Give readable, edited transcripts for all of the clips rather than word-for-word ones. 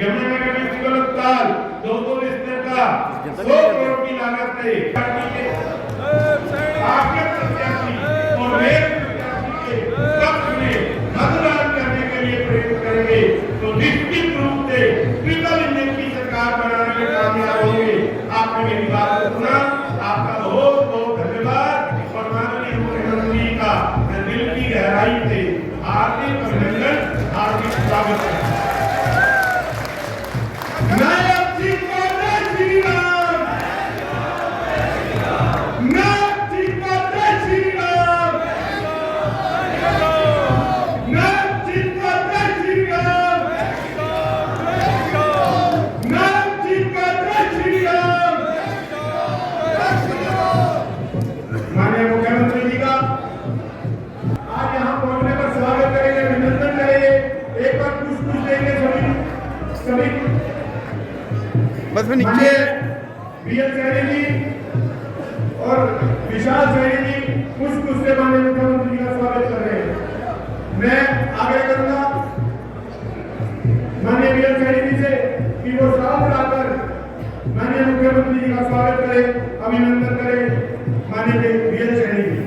Yamunanagar municipal अस्पताल 200 बिस्तर का 100 करोड़ की लागत से आपके प्रत्याशी और मेरे प्रत्याशी के पक्ष में मतदान करने के लिए प्रेरित करेंगे तो निश्चित रूप से ट्रिपल इंजन की सरकार बनाने में कामयाब होंगे। आपने मेरी बात को सुना, आपका बहुत बहुत धन्यवाद और माननीय मुख्यमंत्री का मैं दिल की गहराई से हार्दिक अभिनंदन, हार्दिक स्वागत है। बस में नीचे बीएल सैनी जी और विशाल सैनी जी पुष्प से माननीय मुख्यमंत्री जी का स्वागत कर रहे हैं। मैं आगे करूंगा माननीय बीएल सैनी जी से कि वो साथ लाकर माननीय मुख्यमंत्री जी का स्वागत करें, अभिनंदन करें। माननीय बीएल सैनी जी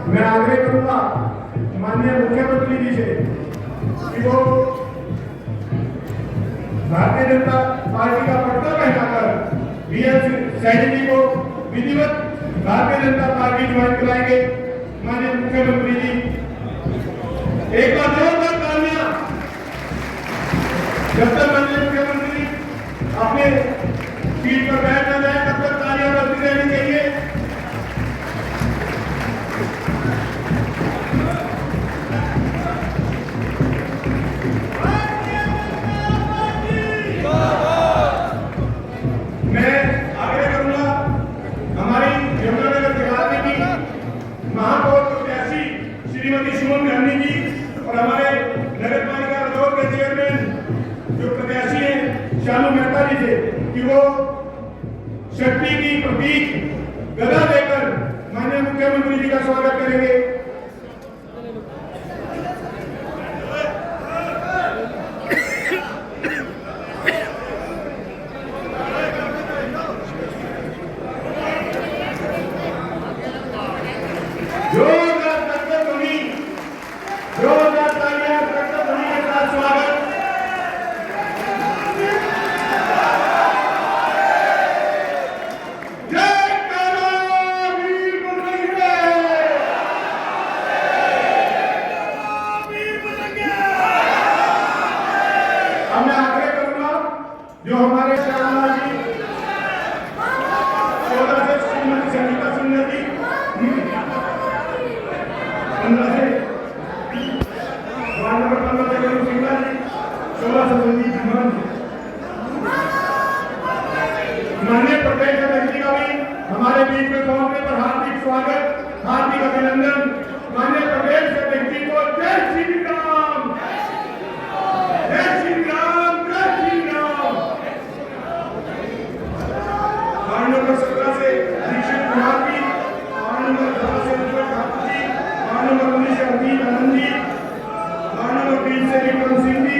मैं आग्रह करूंगा माननीय मुख्यमंत्री जी से कि वो भारतीय जनता पार्टी का पट्टा पहनाकर बीएल सैनी जी को विधिवत भारतीय जनता पार्टी ज्वाइन कराएंगे। माननीय मुख्यमंत्री जी एक बार जोरदार तालियां। जब तक माननीय मुख्यमंत्री जी अपने सीट पर बैठ न जाए तब तक तालियां बजती रहनी चाहिए। श्रीमती सुमन गांधी जी और हमारे नगर पालिका रजौर के चेयरमैन जो प्रत्याशी हैं शालू मेहता जी से कि वो शक्ति की प्रतीक गदा देकर माननीय मुख्यमंत्री जी का स्वागत करेंगे। जो हमारे श्यामला जी 16 से श्रीमती संगीता सिन्हा जी 15 से वार्ड नंबर 15 से गुरु सिंह जी 16 से संजीत धीमान जी माननीय प्रदेश अध्यक्ष का भी हमारे बीच में पहुंचने पर हार्दिक स्वागत, हार्दिक अभिनंदन। माननीय प्रदेश अध्यक्ष जी को जय श्री राम, जय श्री राम, जय श्री राम। वार्ड नंबर 17 से दीक्षित कुमार जी, वार्ड नंबर 18 से विजय ठाकुर जी, वार्ड नंबर 19 से अजीत आनंद जी, वार्ड नंबर 3 से विक्रम सिंह जी,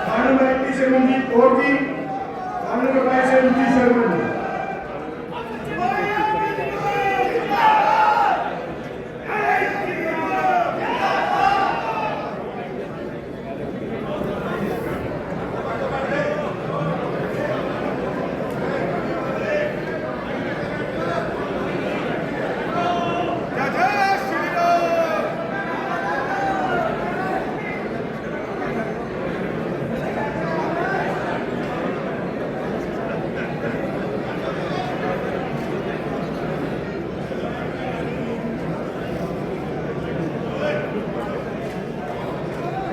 वार्ड नंबर 21 से मंजीत कौर जी, वार्ड नंबर 22 से रुचि शर्मा जी।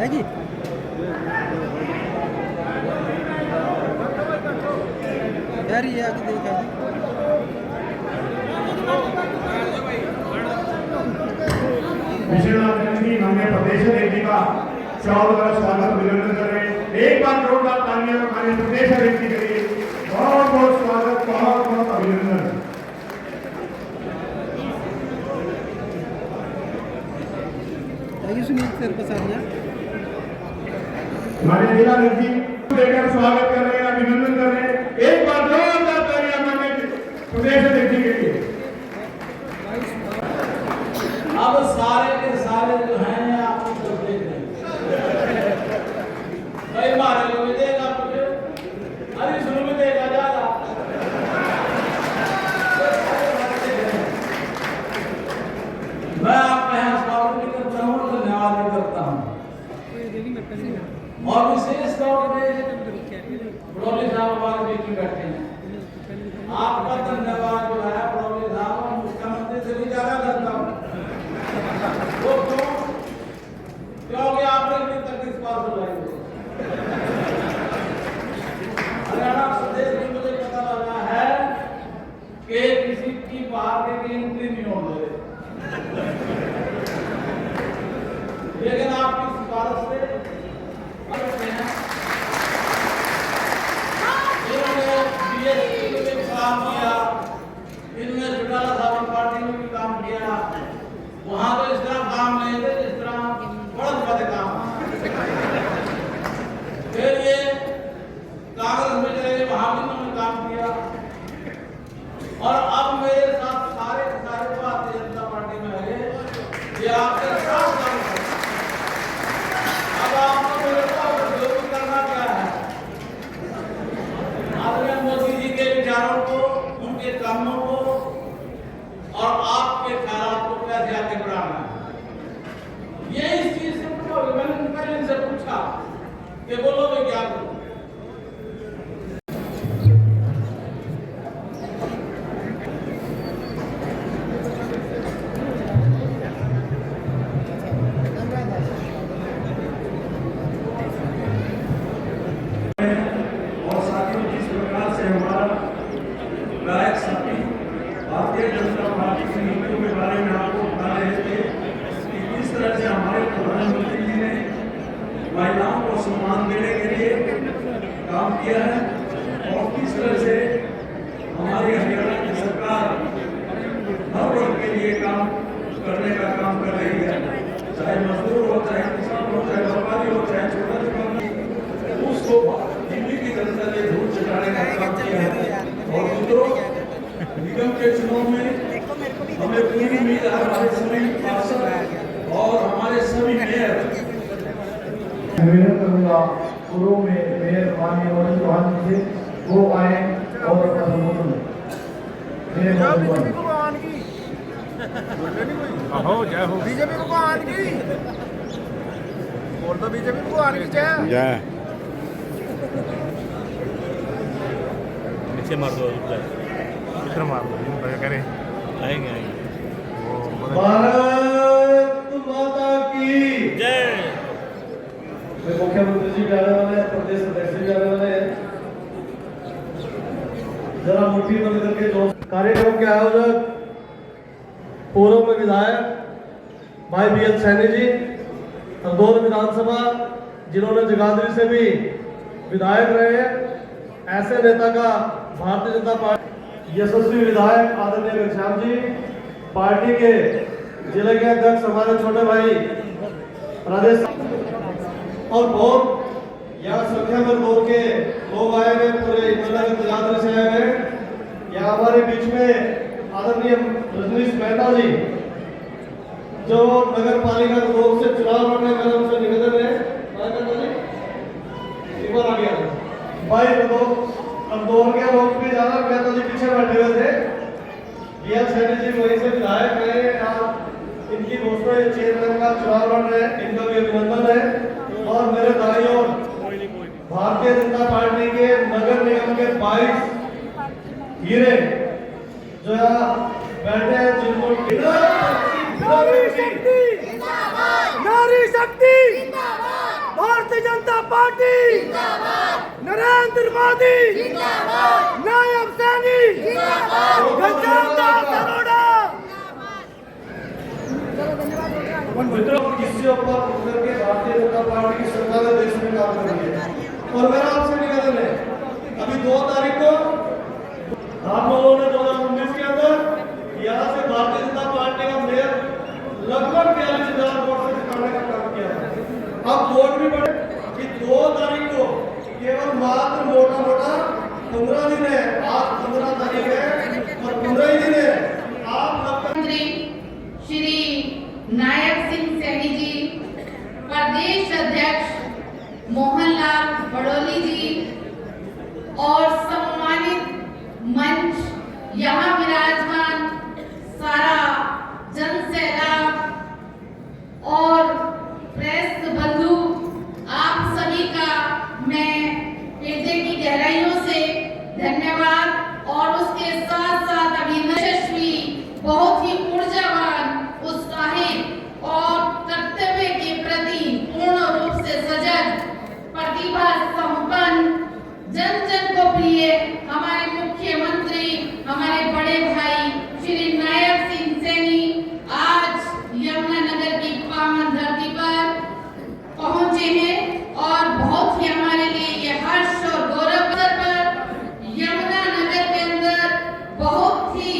है जी यार ये आगे देखा विश्वनाथ माननीय प्रदेश अध्यक्ष जी का चावल का स्वागत अभिनंदन कर रहे हैं। एक बार जोरदार तालियां माननीय प्रदेश अध्यक्ष जी के लिए। बहुत बहुत स्वागत, बहुत बहुत अभिनंदन। सुनील सर पसारिया माननीय जिला अध्यक्ष जी लेकर स्वागत कर रहे हैं, अभिनंदन कर रहे हैं। एक बार जोरदार तालियां माननीय प्रदेश अध्यक्ष जी के लिए। अब सारे के सारे जो हैं आपको सब देख रहे हैं। कई बार लोग देगा मुझे, अभी शुरू में देगा ज्यादा। मैं आपका यहाँ स्वागत भी करता हूँ, धन्यवाद भी करता हूँ। और विशेष तौर पे बड़ौली साहब हमारे बीच में बैठे हैं। आपका धन्यवाद जो है बड़ौली साहब, मुख्यमंत्री से भी ज्यादा करता हूँ। वो क्यों? क्योंकि आपने अभी तक इस बात को लाई हरियाणा प्रदेश में मुझे पता लगा है कि किसी की बाहर के एंट्री नहीं होने दे, लेकिन आपकी सिफारिश से इन्होंने बीएसपी में काम किया, इनमें चौटाला साहब पार्टी में भी काम किया। वहां तो इस तरह काम नहीं थे जिस तरह बड़े काम। फिर ये कांग्रेस में चले गए, वहां भी उन्होंने काम किया। और अब मेरे साथ सारे भारतीय जनता पार्टी में है, ये आपके साथ काम कर। अब आपको मेरे को जो भी करना क्या है, आदरणीय मोदी जी के विचारों को, उनके कामों को और आपके ख्यालों को कैसे आगे बढ़ाना है, ये इस चीज से पूछा। मैंने पहले इनसे पूछा कि बोलो मैं क्या करूं। और साथियों, जिस प्रकार से हमारा गायक साथी भारतीय जनता पार्टी की नीतियों के बारे में आपको बता रहे थे कि किस तरह से हमारे प्रधानमंत्री जी ने महिलाओं को सम्मान देने के लिए काम किया है और किस तरह से हमारी हरियाणा की सरकार हर वर्ग के लिए काम करने का काम कर रही है, चाहे मजदूर हो, चाहे किसान हो, चाहे व्यापारी हो, चाहे छोटा दुकानदार, उसको दिल्ली की जनता ने धूल चटाने का काम किया है। और मित्रों, निगम के चुनाव में हमें पूरी उम्मीद है हमारे सभी पार्षद और हमारे सभी मेयर। निवेदन करूंगा पूर्व में मेयर माननीय मनोज चौहान जी से वो आए और बीजेपी को आन की और तो बीजेपी को आन की जय नीचे मार दो, इधर मार दो, कह रहे आएंगे भारत माता की जय। मुख्यमंत्री जी भी आने वाले हैं, प्रदेश अध्यक्ष भी आने वाले हैं। जरा मुट्ठी बंद करके जो कार्यक्रम के आयोजक पूर्व में विधायक भाई बी एल सैनी जी, हरदौर विधानसभा जिन्होंने जगाधरी से भी विधायक रहे हैं, ऐसे नेता का भारतीय जनता पार्टी यशस्वी विधायक आदरणीय घनश्याम जी, पार्टी के जिले के अध्यक्ष हमारे छोटे भाई राजेश और बहुत यहाँ संख्या में दौड़ के लोग आए हैं, पूरे जगाधरी से आए हैं। यहाँ हमारे बीच में आदरणीय रजनीश मेहता जी जो नगर पालिका लोग से चुनाव लड़ने का उनसे निवेदन है आ गया भाई दौड़ के लोग भी ज्यादा मेहता जी पीछे बैठे हुए थे। बीएल सैनी जी वहीं से विधायक रहे, आप इनकी घोषणा चेयरमैन का चुनाव लड़ रहे हैं, इनका भी अभिनंदन है। और मेरे दाई ओर भारतीय जनता पार्टी के नगर निगम के 22 हीरे जो यहाँ बैठे हैं, जिनको नारी शक्ति भारतीय जनता पार्टी नरेंद्र मोदी नायब सैनी घनश्याम दास अरोड़ा मित्रों, इससे ऊपर उतर के भारतीय जनता पार्टी की सरकार ने देश में काम कर रही है। और मेरा आपसे निवेदन है, अभी 2 तारीख को आप लोगों ने 2019 के अंदर यहाँ से भारतीय जनता पार्टी का मेयर लगभग 42,000 वोट से जिताने का काम किया है। अब वोट भी बढ़े कि 2 तारीख को केवल मात्र मोटा 15 दिन है, आज 15 तारीख है और 15 ही दिन है। आप मंत्री श्री नायब सिंह सैनी जी, प्रदेश अध्यक्ष मोहनलाल बड़ोली जी और सम्मानित मंच यहाँ विराजमान सारा जनसैलाब और प्रेस बंधु, आप सभी का मैं हृदय की गहराइयों से धन्यवाद और उसके साथ साथ अभिनंदन। यशस्वी, बहुत ही ऊर्जावान, उत्साहित और कर्तव्य के प्रति पूर्ण रूप से सजग, प्रतिभा संपन्न, जन जन को प्रिय हमारे मुख्यमंत्री, हमारे बड़े भाई श्री नायब सिंह सैनी आज यमुनानगर की पावन धरती पर पहुंचे हैं और बहुत ही हमारे लिए यह हर्ष और गौरव पर यमुनानगर के अंदर बहुत ही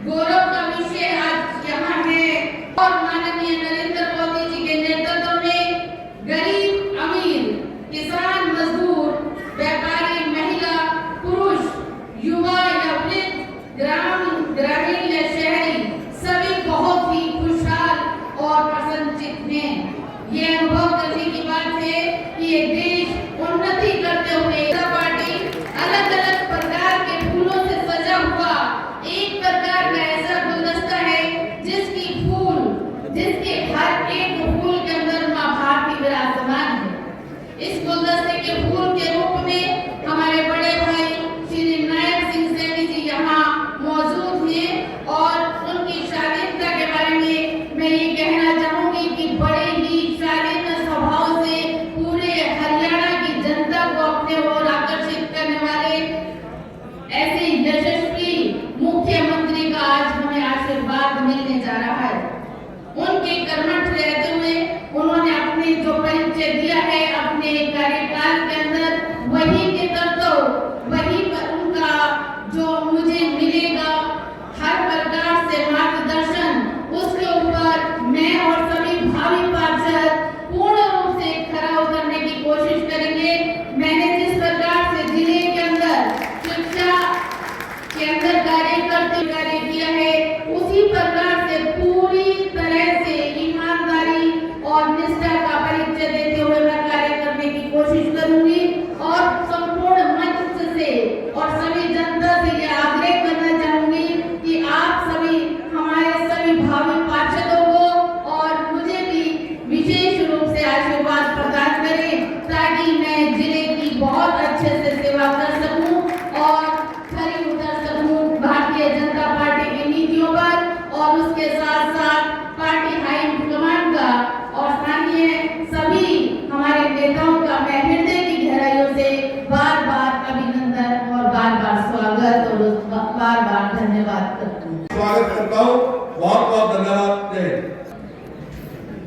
गौरव का विषय आज यहाँ है। और माननीय नरेंद्र मोदी जी के नेतृत्व में गरीब अमीर, किसान मजदूर, व्यापारी, महिला पुरुष, युवा या वृद्ध, ग्रामीण या शहरी, सभी बहुत ही खुशहाल और प्रसन्नचित्त हैं। ये अनुभव करने की बात है कि ये देश उन्नति करते हुए पार्टी अलग अलग प्रकार के फूलों से सजा हुआ एक प्रकार का ऐसा गुलदस्ता है जिसके हर एक फूल के अंदर मां भारती विराजमान है। इस गुलदस्ते के फूल के रूप में हमारे बड़े भाई श्री नायब सिंह सैनी जी यहाँ मौजूद हैं और उनकी शालीनता के बारे में मैं ये कहना चाहूंगी कि बड़े ही शालीन स्वभाव से पूरे हरियाणा की जनता को अपने ओर आकर्षित करने वाले ऐसे यशस्वी मुख्यमंत्री का आज हमें आशीर्वाद मिलने जा रहा है। उनके कर्मठ रहते हुए उन्होंने अपने जो परिचय दिया है अपने कार्यकाल के अंदर, वही नेतृत्व, वही पर उनका जो मुझे मिलेगा हर प्रकार से मार्गदर्शन, उसके ऊपर मैं और सभी भावी पार्षद पूर्ण रूप से खरा उतरने की कोशिश करेंगे। मैंने जिस प्रकार से जिले के अंदर शिक्षा के अंदर कार्य किया है, उसी प्रकार से पूरी तरह से ईमानदारी और निष्ठा का परिचय देते हुए मैं कार्य करने की कोशिश करूंगी और संपूर्ण मंच से और सभी जनता से यह आग्रह करना चाहूंगी कि आप सभी हमारे सभी भावी पार्षदों को और मुझे भी विशेष रूप से आशीर्वाद प्रदान करें ताकि मैं जिले की बहुत अच्छे से सेवा कर सकूं और खरी उतर सकूं भारतीय जनता पार्टी की नीतियों पर और उसके साथ साथ पार्टी हाई कमांड का और स्थानीय सभी हमारे नेताओं का मैं हृदय की गहराइयों से बार बार अभिनंदन और बार बार स्वागत और बार बार धन्यवाद करती हूँ। स्वागत करता हूँ, बहुत बहुत धन्यवाद।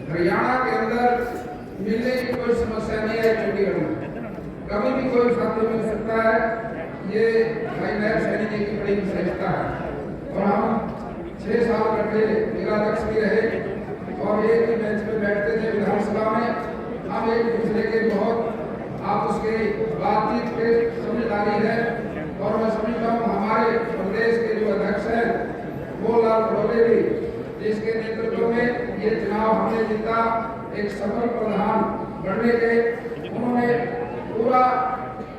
हरियाणा के अंदर मिलने की कोई समस्या नहीं है। चंडीगढ़ में कभी भी कोई साथी मिल सकता है, ये भाई नायब सैनी जी की बड़ी विशेषता है। और हम 6 साल पहले जिलाध्यक्ष भी रहे और एक ही बेंच पे बैठते थे विधानसभा में। हम एक दूसरे के बहुत आपस के बातचीत के समझदारी है और मैं समझता हूँ हमारे प्रदेश के जो अध्यक्ष हैं मोहनलाल बड़ोली जी, जिसके नेतृत्व में ये चुनाव हमने जीता, एक सफल प्रधान बनने के उन्होंने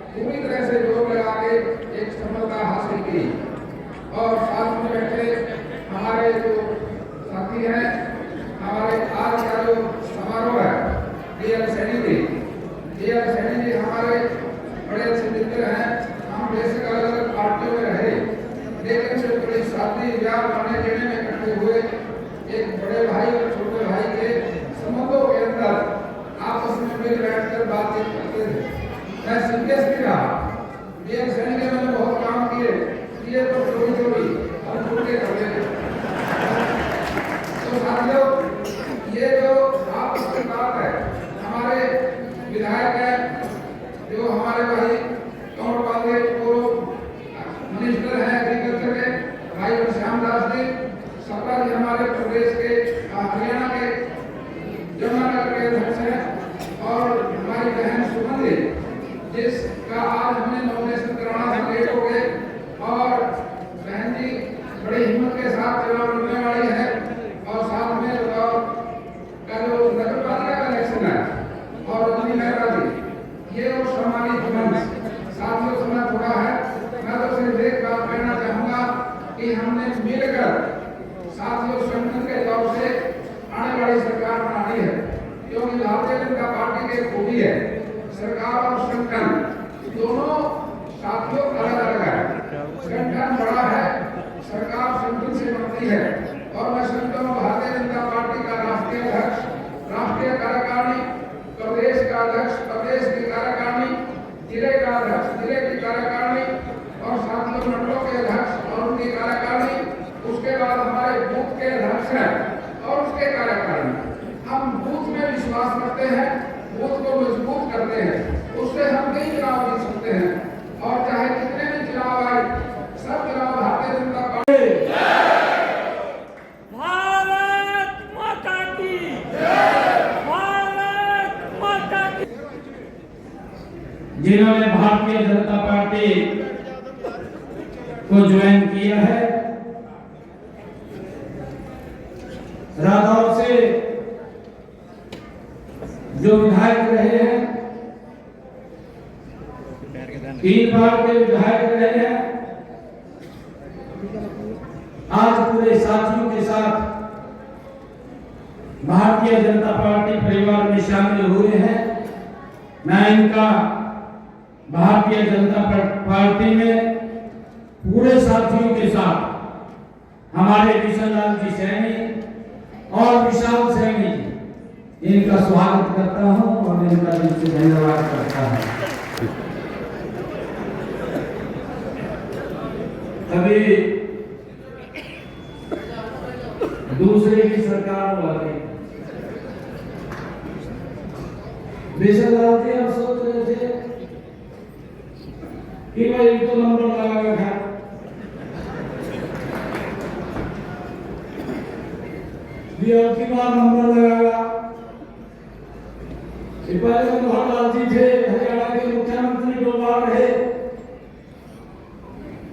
पूरी तरह से जोर लगा के एक सफलता हासिल की। और साथ में बैठे हमारे जो साथी हैं, हमारे आज का जो समारोह है, डीएल सैनी जी हमारे बड़े अच्छे मित्र हैं। हम बेशक अलग अलग पार्टियों में रहे, लेकिन जो बड़ी शादी ब्याह करने देने में इकट्ठे हुए, एक बड़े भाई और छोटे भाई के संबंधों के अंदर आपस में मिल बैठकर बातचीत करते थे। मैं सीरियसली रहा, डीएल सैनी के मैंने बहुत काम किए तो थोड़ी और छोटे कर देते। तो विधायक है, जो हमारे भाई कंवरपाल के पूर्व मिनिस्टर हैं एग्रीकल्चर के भाई श्याम दास जी, सपा जी हमारे प्रदेश के हरियाणा के जमुनानगर के अध्यक्ष हैं, और हमारी बहन सुमन जी जिसका आज हमने नॉमिनेशन कराना था, लेट हो गए, और बहन जी बड़ी हिम्मत के साथ चुनाव लड़ने वाली है, और साथ में का जो नगर पालिका का इलेक्शन है और रजनी मेहरा जी, ये और सम्मानित मंच साथियों, समय थोड़ा है, मैं तो सिर्फ एक बात कहना चाहूंगा कि हमने मिलकर साथियों संगठन के तौर से आने वाली सरकार बनानी है, क्योंकि भारतीय जनता पार्टी की खूबी है सरकार और संगठन दोनों साथियों अलग अलग है। संगठन बड़ा है, सरकार संगठन से बनती है, और मैं संगठन भारतीय जनता पार्टी का राष्ट्रीय अध्यक्ष, राष्ट्रीय कार्यकारिणी, प्रदेश का अध्यक्ष, प्रदेश की कार्यकारिणी, जिले का अध्यक्ष, जिले की कार्यकारिणी, और साथियों मंडलों के अध्यक्ष और उनकी कार्यकारिणी, उसके बाद हमारे बूथ के अध्यक्ष हैं और उसके कार्यकारिणी। हम बूथ में विश्वास रखते हैं, बूथ को मजबूत करते हैं, उससे हम कई चुनाव जीत सकते हैं, और चाहे कितने भी चुनाव आए, सब चुनाव भारतीय जनता पार्टी। भारत माता की जय, भारत माता की। जिन्होंने भारतीय जनता पार्टी को ज्वाइन किया है, रादौर से जो विधायक रहे हैं, 3 बार के विधायक रहे हैं, आज पूरे साथियों के साथ भारतीय जनता पार्टी परिवार में शामिल हुए हैं। मैं इनका भारतीय जनता पार्टी में पूरे साथियों के साथ हमारे किशन लाल जी सैनी और विशाल सैनी जी, इनका स्वागत करता हूं और इनका दिल से धन्यवाद करता हूं। अभी दूसरे की सरकार वाले विशाल लाल जी हम सोच रहे थे कि मैं एक तो नंबर लगाया था, अब की बार नंबर लगाएगा। पहले मनोहर लाल जी थे, हरियाणा के मुख्यमंत्री 2 बार रहे,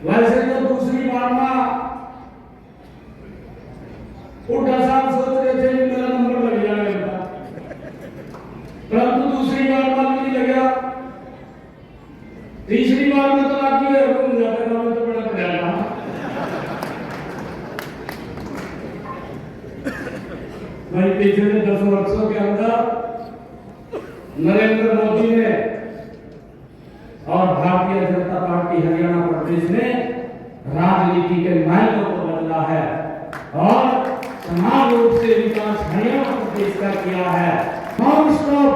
वैसे तो दूसरी बार में उल्टा साहब सोच रहे थे कि मेरा नंबर लग जाएगा, परंतु दूसरी बार में नहीं लगा, तीसरी बार में तो आगे हुकुम जाता है, तो बड़ा पड़ेगा। भाई पिछले 10 वर्षों के अंदर नरेंद्र मोदी ने और भारतीय जनता पार्टी हरियाणा प्रदेश में राजनीति के मायनों को बदला है और समान रूप से विकास हरियाणा प्रदेश का किया है। नॉन स्टॉप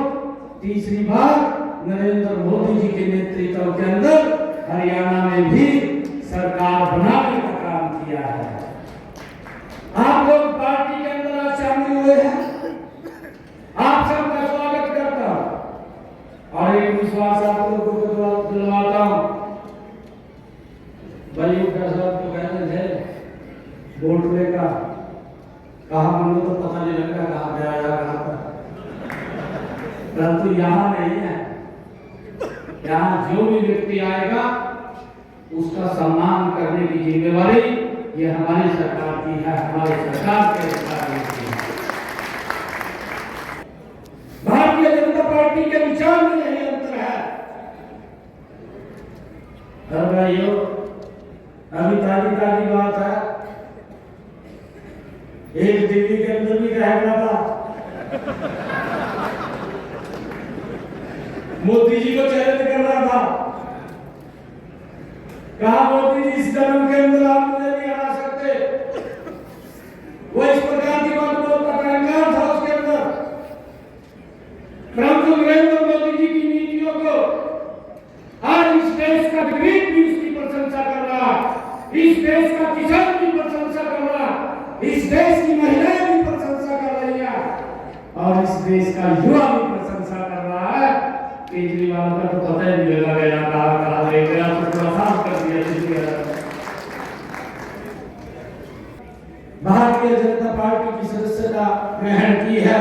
तीसरी बार नरेंद्र मोदी जी के नेतृत्व के अंदर हरियाणा में भी सरकार बनाने का काम किया है। आप लोग पार्टी के अंदर आज शामिल हुए हैं, आप सबका स्वागत करता हूं और एक विश्वास आप लोगों को दिलवाता हूं। बलि साहब तो कहते थे वोट लेगा, कहा हमको तो पता नहीं लगता कहाँ जाएगा कहाँ पर, परंतु यहाँ नहीं है। यहाँ जो भी व्यक्ति आएगा उसका सम्मान करने की जिम्मेवारी ये हमारी सरकार की है, हमारी सरकार के अधिकारी की है। भारतीय जनता पार्टी के विचार में यही अंतर है। भाइयों, अभी ताजी बात है, एक दिल्ली के अंदर भी कह रहा था, मोदी जी को चैलेंज कर रहा था, कहा मोदी जी इस टर्म के अंदर आप मुझे नहीं हरा सकते। वो इस प्रकार की बात बोलता था, अहंकार था उसके अंदर। परंतु नरेंद्र मोदी जी की नीतियों को आज इस देश का गरीब भी उसकी प्रशंसा कर रहा, इस देश का किसान भी प्रशंसा कर रहा, इस देश की महिलाएं भी प्रशंसा कर रही है और इस देश का युवा भी प्रशंसा कर रहा है केजरीवाल का तो पता ही नहीं लगा गया कहा गया तो थोड़ा साफ कर दिया। भारतीय जनता पार्टी की सदस्यता ग्रहण की है,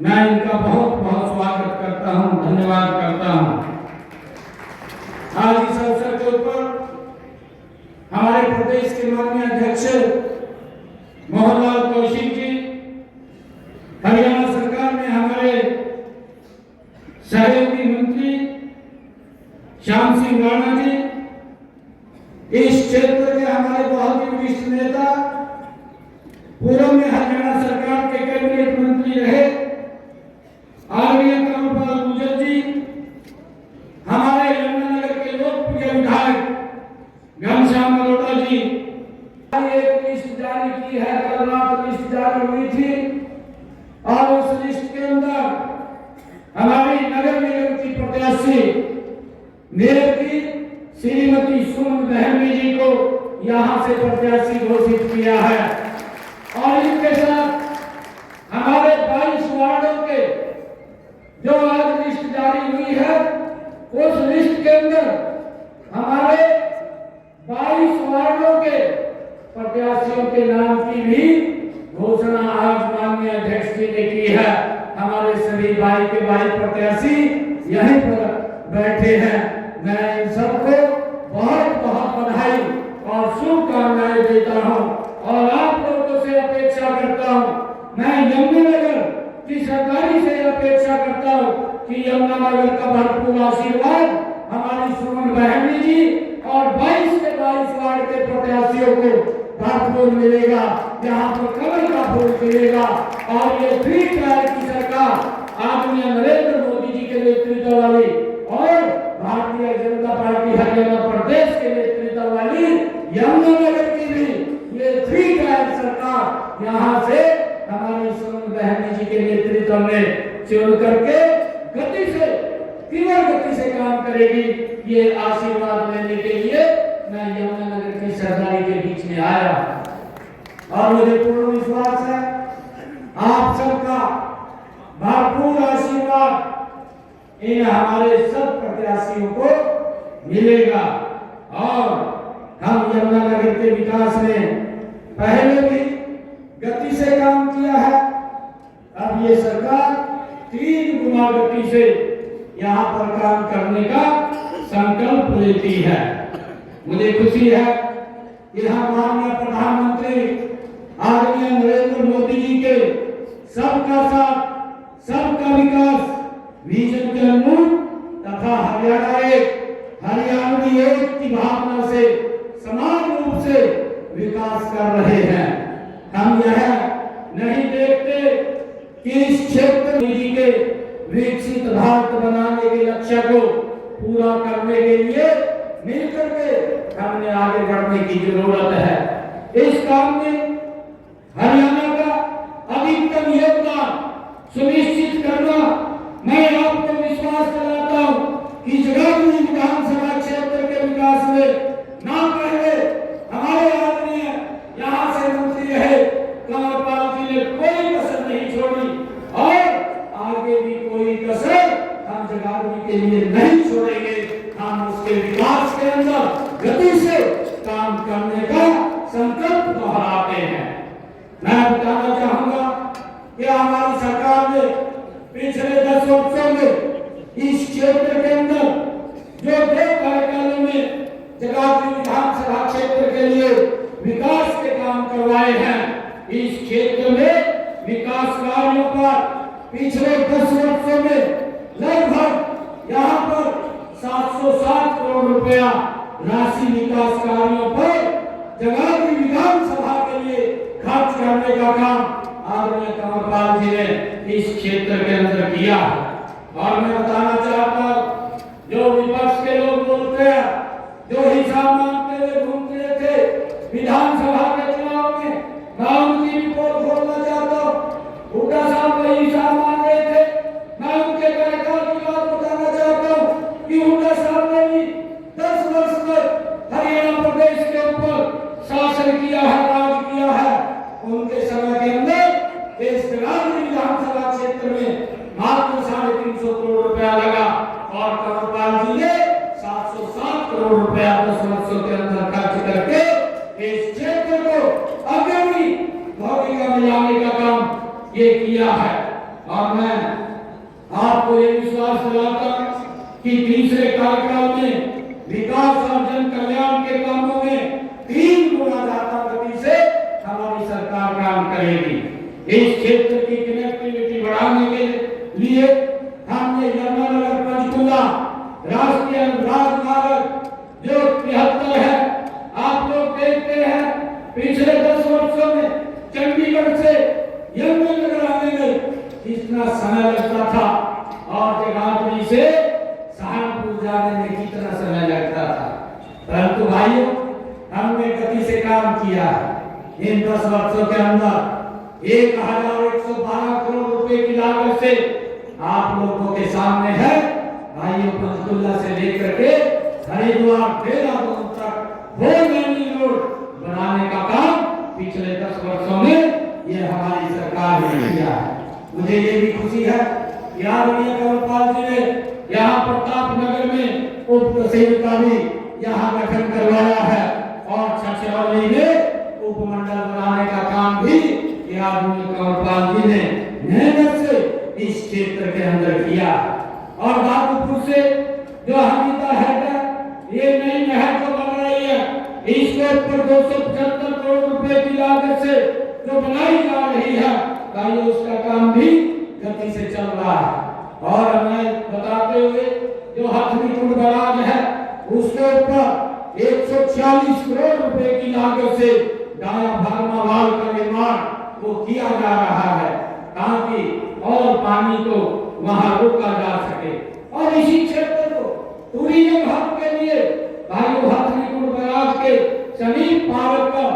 मैं इनका बहुत बहुत स्वागत करता हूं, धन्यवाद करता हूं। आज इस अवसर के ऊपर हमारे प्रदेश के माननीय अध्यक्ष मोहनलाल कौशिक जी, हरियाणा सरकार में हमारे सहयोगी मंत्री श्याम सिंह राणा जी, इस क्षेत्र के हमारे बहुत ही वरिष्ठ नेता, पूर्व में हरियाणा सरकार के कैबिनेट मंत्री रहे आदरणीय कंवरपाल गुर्जर जी, हमारे यमुनानगर के लोकप्रिय विधायक घनश्याम मल्होत्रा जी। एक लिस्ट जारी की है, कल रात लिस्ट जारी हुई थी और उस लिस्ट के अंदर हमारी नगर निगम की प्रत्याशी मेरी श्रीमती सुमन बहनी जी को यहां से प्रत्याशी घोषित किया है और इनके साथ हमारे 22 वार्डों के जो आज लिस्ट जारी हुई है, उस लिस्ट के अंदर हमारे 22 वार्डों के प्रत्याशियों के नाम की भी घोषणा आज माननीय अध्यक्ष जी ने की है। हमारे सभी भाई के भाई प्रत्याशी यहीं पर बैठे हैं। मैं इन सबको बहुत बहुत बधाई और शुभकामनाएं देता हूं और आप लोगों से अपेक्षा करता हूं, मैं यमुनानगर की सरकारी से अपेक्षा करता हूं कि यमुनानगर का भरपूर आशीर्वाद हमारी सुमन बहनी जी और 22 के 22 वार्ड के प्रत्याशियों को भरपूर मिलेगा। यहाँ पर कमल का फूल खिलेगा और ये 3 टायर की सरकार आदरणीय नरेंद्र मोदी जी के नेतृत्व वाली और भारतीय जनता पार्टी हरियाणा प्रदेश के नेतृत्व वाली यमुनानगर की भी ये 3 टायर सरकार यहाँ से हमारी सुमन बहनी जी के नेतृत्व में चुन करके गति से, तीव्र गति से काम करेगी। ये आशीर्वाद लेने के लिए मैं यमुनानगर की सरदारी के बीच में आया और मुझे पूर्ण विश्वास है आप सबका भरपूर आशीर्वाद इन हमारे सब प्रत्याशियों को मिलेगा और हम यमुनानगर के विकास में पहले भी गति से काम किया है, अब ये सरकार 3 गुना गति से यहाँ पर काम करने का संकल्प लेती है। मुझे खुशी है कि हम माननीय प्रधानमंत्री आदरणीय नरेंद्र मोदी जी के सबका साथ सबका विकास विजन के अनुरूप तथा हरियाणा एक हरियाणवी एक की भावना से समान रूप से विकास कर रहे हैं। हम यह नहीं देखते कि इस क्षेत्र के विकसित भारत बनाने के लक्ष्य को पूरा करने के लिए मिलकर के हमने आगे बढ़ने की जरूरत है। इस काम में हरियाणा का अधिकतम योगदान सुनिश्चित करना, मैं आपको विश्वास दिलाता हूं कि जगाधरी विधानसभा क्षेत्र के विकास में ना पहले हमारे आदरणीय यहाँ से मंत्री रहे कंवरपाल जी ने कोई कसर नहीं छोड़ी और आगे भी कोई कसर हम जगाधरी के लिए नहीं छोड़ेंगे। हम उसके विकास के अंदर गति से काम करने का संकल्प दोहराते हैं। मैं बताना चाहूंगा कि हमारी सरकार ने पिछले 10 वर्षों में इस क्षेत्र के अंदर जो 2 कार्यकालों में जगाधरी विधानसभा क्षेत्र के लिए विकास के काम करवाए हैं, इस क्षेत्र में विकास कार्यों पर पिछले 10 वर्षों में लगभग यहाँ पर 707 करोड़ रुपया राशि विकास कार्यों पर जगाधरी विधानसभा के लिए खर्च करने का काम आदरणीय कंवरपाल जी ने इस क्षेत्र के अंदर किया। और मैं बताना चाहता हूँ, जो विपक्ष के लोग बोलते हैं, जो हिसाब मांगते हुए घूमते थे विधानसभा के चुनाव में, मैं उनकी रिपोर्ट खोलना चाहता हूँ। हुड्डा साहब वही हिसाब मांग रहे थे। मैं उनके कार्यकाल की बात बताना चाहता हूँ कि हुड्डा साहब ने भी 10 वर्ष तक हरियाणा प्रदेश के ऊपर शासन किया है, राज किया है। उनके समय के अंदर इस जगाधरी विधानसभा क्षेत्र में मात्र 350 करोड़ रुपया लगा। और कंवरपाल जी ने 707 करोड़ रुपया 10 वर्षों के अंदर खर्च करके इस क्षेत्र को अग्रणी भूमिका में लाने का काम ये किया है। और मैं आपको ये विश्वास दिलाता कि तीसरे कार्यकाल में विकास और जन कल्याण के कामों में 3 गुना ज्यादा गति से हमारी सरकार काम करेगी। इस क्षेत्र की कनेक्टिविटी बढ़ाने के लिए हमने यमुनानगर पंचकुला राष्ट्रीय राजमार्ग जो 73 है, आप लोग देखते हैं पिछले 10 वर्षों में चंडीगढ़ से यमुनानगर आने में कितना समय लगता था और जगाधरी से सहारनपुर जाने में कितना समय लगता था। परंतु भाइयों, हमने गति से काम किया है। इन 10 वर्षों के अंदर 1112 करोड़ रुपए की लागत से आप लोगों के सामने है भाइयों, पंचकुला से लेकर के हरिद्वार देहरादून तक 4 लेन रोड बनाने का काम पिछले 10 वर्षों में ये हमारी सरकार ने किया है। मुझे ये भी खुशी है कि आदरणीय कंवरपाल जी ने यहाँ प्रतापनगर में उप तहसील का भी यहाँ गठन करवाया है और छछरौली में उपमंडल बनाने का काम भी आदरणीय कंवरपाल जी ने मेहनत से इस क्षेत्र के अंदर किया। और दादूपुर से जो हमीदा है, ये नई नहर जो बन रही है, इसके ऊपर 275 करोड़ रुपए की लागत से जो बनाई जा रही है, भाई उसका काम भी गति से चल रहा है। और हमें बताते हुए जो हथनीकुंड बराज है, उसके ऊपर 140 करोड़ रुपए की लागत से डाया भागमा वाल का निर्माण वो किया जा रहा है ताकि और पानी को वहां रोका जा सके। और इसी क्षेत्र को टूरिज्म हब के लिए भाइयों हथनीकुंड बराज के समीप पार्क का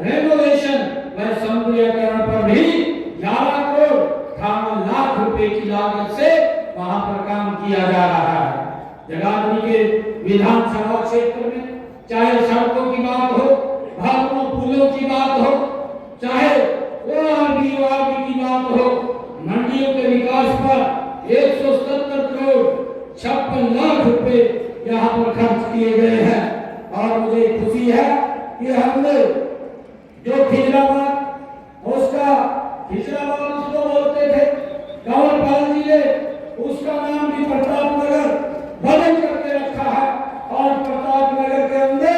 रेनोवेशन व सौंदर्यीकरण पर भी 11 करोड़ 58 लाख रुपए की लागत से वहां पर काम किया जा रहा है। जगाधरी के विधानसभा क्षेत्र में चाहे सड़कों की बात हो, भवनों पुलों की बात हो, चाहे की बात हो, मंडियों के विकास पर 170 करोड़ 56 लाख रुपए यहाँ पर खर्च किए गए हैं। और मुझे खुशी है कि हमने जो खिजराबाद उसको बोलते थे, कंवरपाल जी ने उसका नाम भी प्रतापनगर बदल करके रखा है। और प्रतापनगर के अंदर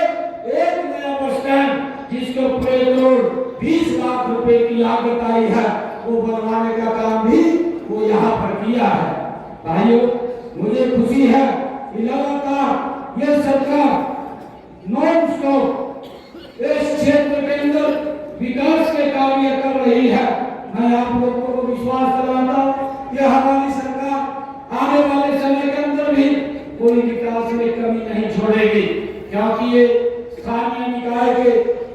एक नया बस स्टैंड जिसके ऊपर 1 करोड़ 20 लाख रुपए की लागत आई है, वो बनवाने का काम भी वो यहाँ पर किया है। भाइयों, मुझे खुशी है कि लगातार ये सरकार नॉन स्टॉप इस क्षेत्र के अंदर विकास के कार्य कर रही है। मैं आप लोगों को विश्वास दिलाता हूं कि हमारी सरकार आने वाले समय के अंदर भी कोई विकास में कमी नहीं छोड़ेगी, क्योंकि ये स्थानीय निकाय के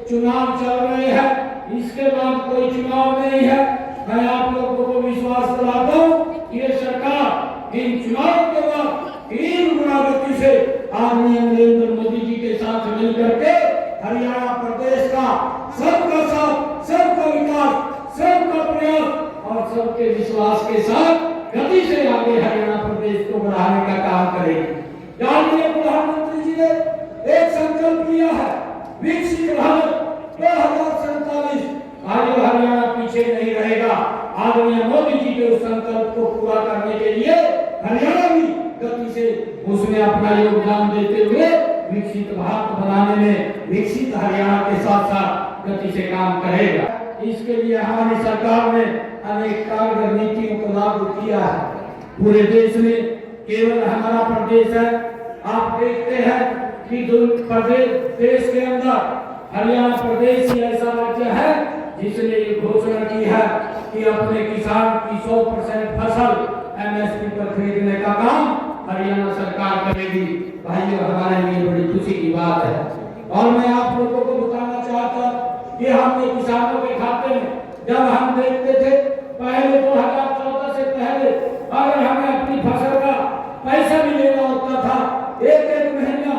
चुनाव चल रहे हैं, इसके बाद कोई चुनाव नहीं है। मैं आप लोगों को विश्वास दिलाता हूँ ये सरकार इन चुनाव के बाद 3 गुना गति से आदरणीय नरेंद्र मोदी जी के साथ मिलकर के हरियाणा प्रदेश का सबका साथ, सबका विकास, सबका प्रयास और सबके विश्वास के साथ गति से आगे हरियाणा प्रदेश को बढ़ाने का काम करेगी। आदरणीय प्रधानमंत्री जी ने एक संकल्प लिया है, विकसित भारत 2047। आज हरियाणा पीछे नहीं रहेगा। आदरणीय मोदी जी के उस संकल्प को पूरा करने के लिए हरियाणा भी गति से उसमें अपना योगदान देते हुए विकसित भारत बनाने में विकसित हरियाणा के साथ साथ गति से काम करेगा। इसके लिए हमारी सरकार ने अनेक कारगर नीतियों को लागू किया है। पूरे देश में केवल हमारा प्रदेश है, आप देखते हैं कि देश के अंदर हरियाणा प्रदेश ही ऐसा राज्य है जिसने ये घोषणा की है कि अपने किसान की 100% फसल MSP पर खरीदने का काम हरियाणा सरकार करेगी। भाइयों, हमारे लिए बड़ी खुशी की बात है। और मैं आप लोगों को बताना चाहता कि हमने किसानों के खाते में जब हम देखते थे पहले 2014 से पहले अगर हमें अपनी फसल का पैसा भी लेना होता था, एक महीना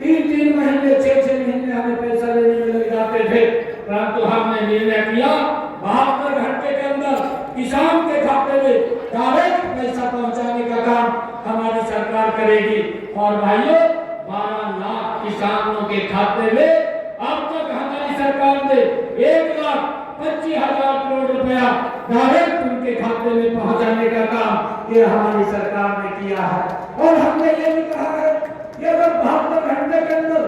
3 महीने 6 महीने हमें पैसा लेने में लग जाते थे। परंतु हमने निर्णय किया 72 घंटे के अंदर किसान के खाते में डायरेक्ट पैसा पहुंचाने का काम हमारी सरकार और भाइयों 12 लाख किसानों के खाते में अब तक हमारी सरकार ने 1,25,000 करोड़ रुपया डायरेक्ट उनके खाते में पहुंचाने का काम ये हमारी सरकार ने किया है। और हमने ये भी कहा है कि अगर 72 घंटे के अंदर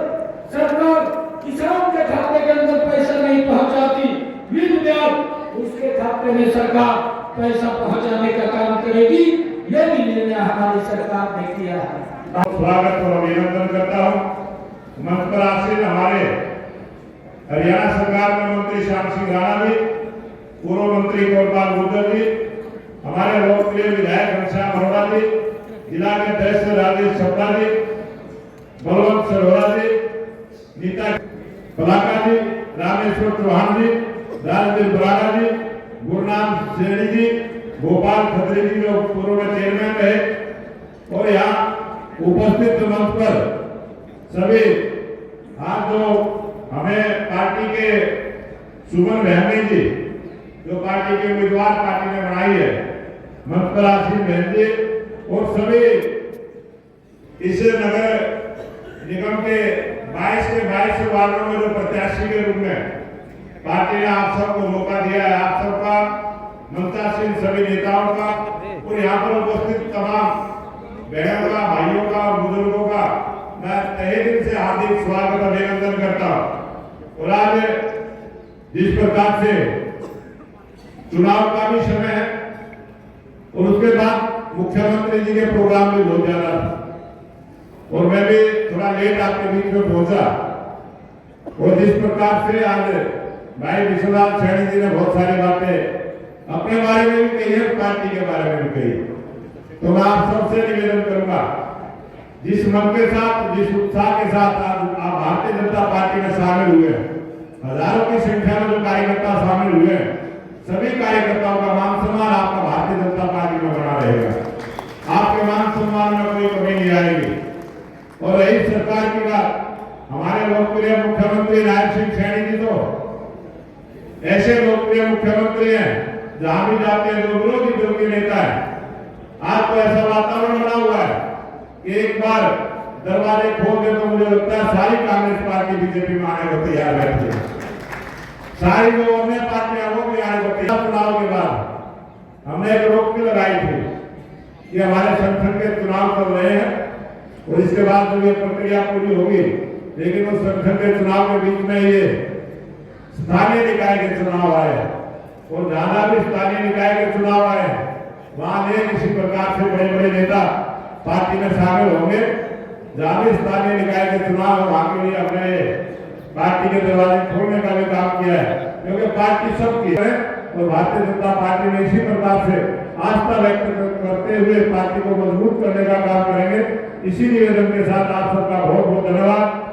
सरकार किसान के खाते के अंदर पैसा नहीं पहुंचाती, बिन ब्याज उसके खाते में सरकार पैसा पहुंचाने का काम करेगी। ये भी निर्णय हमारी सरकार ने किया है। स्वागत और अभिनंदन करता हूँ। मंच पर आसीन हमारे हरियाणा सरकार में मंत्री श्याम सिंह राणा जी, पूर्व मंत्री गोपाल गुर्जर जी, हमारे लोकप्रिय विधायक घनश्याम अरोड़ा जी, जिला के अध्यक्ष राजेश छपरा जी, बलवंत सरोरा जी, नीता पलाका जी, रामेश्वर चौहान जी, राजदेव बराड़ा जी, गुरनाम सैनी जी, गोपाल खत्री जी जो पूर्व में चेयरमैन रहे, और यहाँ उपस्थित मंच पर सभी आज जो हमें पार्टी के सुमन बहनी जी जो पार्टी के उम्मीदवार पार्टी ने बनाई है, मंच पर आसीन बहन जी और सभी इस नगर निगम के 22 वार्डों में जो प्रत्याशी के रूप में पार्टी ने आप सबको मौका दिया है, आप सबका मंचासीन सभी नेताओं का और यहाँ पर उपस्थित तमाम बहनों का, भाइयों का और बुजुर्गों का मैं तहे दिल से हार्दिक स्वागत अभिनंदन करता हूँ। और आज जिस प्रकार से चुनाव का भी समय है और उसके बाद मुख्यमंत्री जी के प्रोग्राम भी बहुत ज्यादा था और मैं भी थोड़ा लेट आपके बीच में पहुंचा, और जिस प्रकार से आज भाई विश्वनाथ सैनी जी ने बहुत सारी बातें अपने बारे में भी कही है, पार्टी के बारे में भी कही, तो मैं आप सबसे निवेदन करूंगा जिस मन के साथ, जिस उत्साह के साथ आप भारतीय जनता पार्टी में शामिल हुए, हजारों की संख्या में जो कार्यकर्ता शामिल हुए, सभी कार्यकर्ताओं का मान सम्मान आपका भारतीय जनता पार्टी में बना रहेगा। आपके मान सम्मान में कोई कमी नहीं आएगी। और रही सरकार की बात, हमारे लोकप्रिय मुख्यमंत्री नायब सिंह सैनी जी तो ऐसे लोकप्रिय मुख्यमंत्री हैं, जहां भी जाते हैं जो विरोधी दल के नेता है। आज तो ऐसा वातावरण बना हुआ है कि एक बार दरवाजे खोल दे तो मुझे लगता है सारी कांग्रेस पार्टी बीजेपी में आने को तैयार बैठी है, सारी जो अन्य पार्टियां वो भी आने को तैयार। चुनाव के बाद हमने एक रोक भी लगाई थी कि हमारे संगठन के चुनाव कर रहे हैं और इसके बाद जब ये प्रक्रिया पूरी होगी, लेकिन उस संगठन के चुनाव के बीच में ये स्थानीय निकाय के चुनाव आए और जहां भी स्थानीय निकाय के चुनाव आए वहां एक इसी प्रकार से बड़े बड़े नेता पार्टी में शामिल होंगे। जहां भी स्थानीय निकाय के चुनाव वहां के लिए हमने पार्टी के दरवाजे खोलने का भी काम किया है, क्योंकि पार्टी सबकी है और भारतीय जनता पार्टी में इसी प्रकार से आस्था व्यक्त करते हुए पार्टी को मजबूत करने का काम करेंगे। इसी निवेदन के साथ आप सबका बहुत बहुत धन्यवाद।